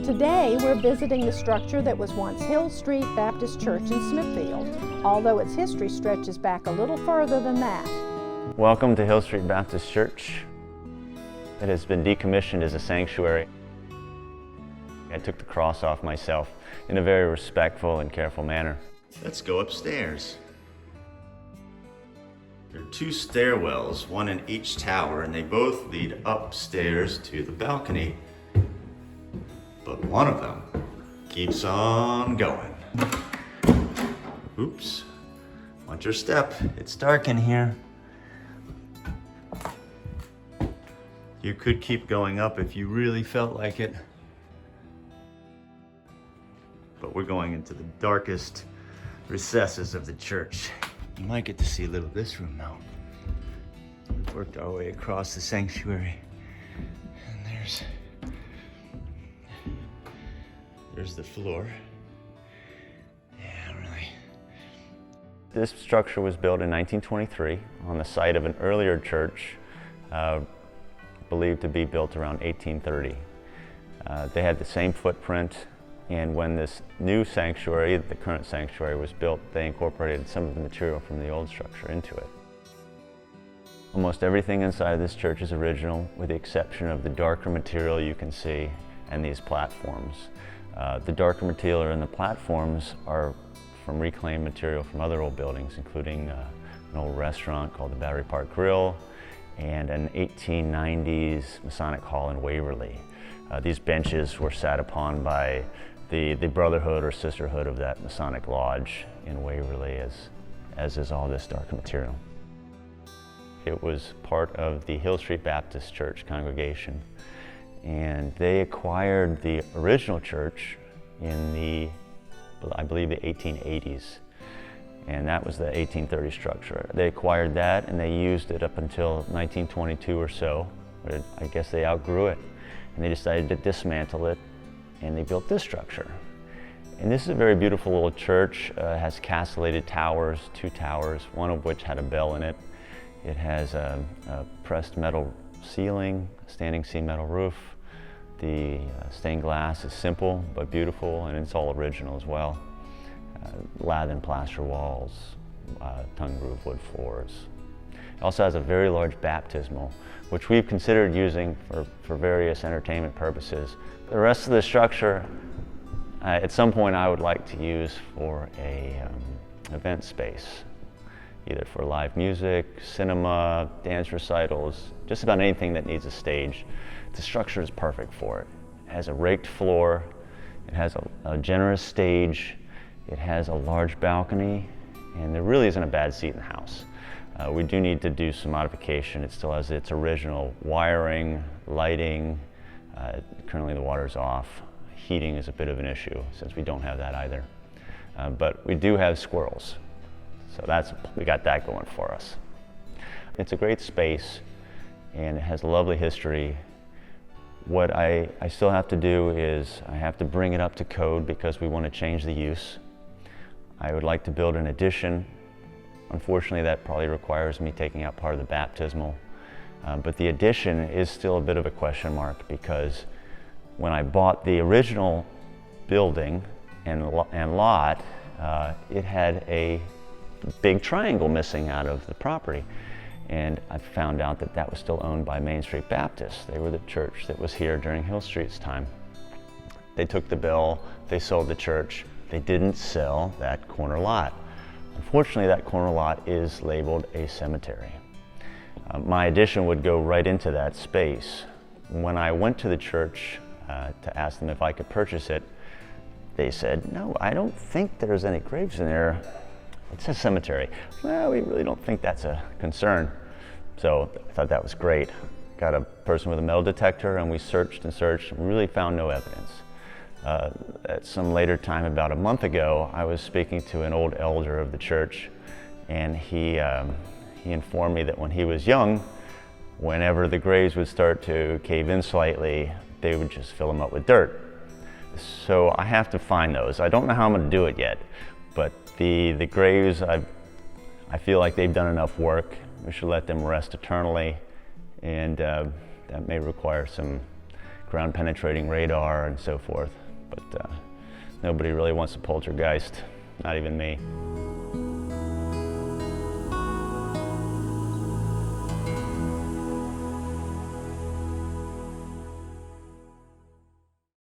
Today, we're visiting the structure that was once Hill Street Baptist Church in Smithfield, although its history stretches back a little further than that. Welcome to Hill Street Baptist Church. It has been decommissioned as a sanctuary. I took the cross off myself in a very respectful and careful manner. Let's go upstairs. There are two stairwells, one in each tower, and they both lead upstairs to the balcony. But one of them keeps on going. Oops. Watch your step. It's dark in here. You could keep going up if you really felt like it. But we're going into the darkest recesses of the church. You might get to see a little of this room now. We've worked our way across the sanctuary. And there's the floor. Yeah, really. This structure was built in 1923 on the site of an earlier church, believed to be built around 1830. They had the same footprint, and when this new sanctuary, the current sanctuary, was built, they incorporated some of the material from the old structure into it. Almost everything inside of this church is original, with the exception of the darker material you can see and these platforms. The darker material in the platforms are from reclaimed material from other old buildings, including an old restaurant called the Battery Park Grill and an 1890s Masonic Hall in Waverly. These benches were sat upon by the brotherhood or sisterhood of that Masonic lodge in Waverly, as is all this darker material. It was part of the Hill Street Baptist Church congregation, and they acquired the original church in I believe the 1880s, and that was the 1830 structure. They acquired that and they used it up until 1922 or so. I guess they outgrew it, and they decided to dismantle it, and they built this structure. And this is a very beautiful little church. It has castellated towers, two towers, one of which had a bell in it. It has a pressed metal ceiling, standing seam metal roof. The stained glass is simple but beautiful, and it's all original as well. Lath and plaster walls, tongue groove wood floors. It also has a very large baptismal, which we've considered using for various entertainment purposes. The rest of the structure, at some point I would like to use for a event space, either for live music, cinema, dance recitals, just about anything that needs a stage. The structure is perfect for it. It has a raked floor, it has a generous stage, it has a large balcony, and there really isn't a bad seat in the house. We do need to do some modification. It still has its original wiring, lighting. Currently the water's off. Heating is a bit of an issue since we don't have that either. But we do have squirrels, so we got that going for us. It's a great space, and it has a lovely history. What I still have to do is I have to bring it up to code because we want to change the use. I would like to build an addition. Unfortunately, that probably requires me taking out part of the baptismal. But the addition is still a bit of a question mark, because when I bought the original building and lot, it had a big triangle missing out of the property. And I found out that that was still owned by Main Street Baptist. They were the church that was here during Hill Street's time. They took the bill, they sold the church. They didn't sell that corner lot. Unfortunately, that corner lot is labeled a cemetery. My addition would go right into that space. When I went to the church to ask them if I could purchase it, they said, "No, I don't think there's any graves in there. It's a cemetery." Well, we really don't think that's a concern. So I thought that was great. Got a person with a metal detector, and we searched and searched and really found no evidence. At some later time, about a month ago, I was speaking to an old elder of the church, and he informed me that when he was young, whenever the graves would start to cave in slightly, they would just fill them up with dirt. So I have to find those. I don't know how I'm going to do it yet, but the graves, I feel like they've done enough work. We should let them rest eternally, and that may require some ground penetrating radar and so forth, but nobody really wants a poltergeist, not even me.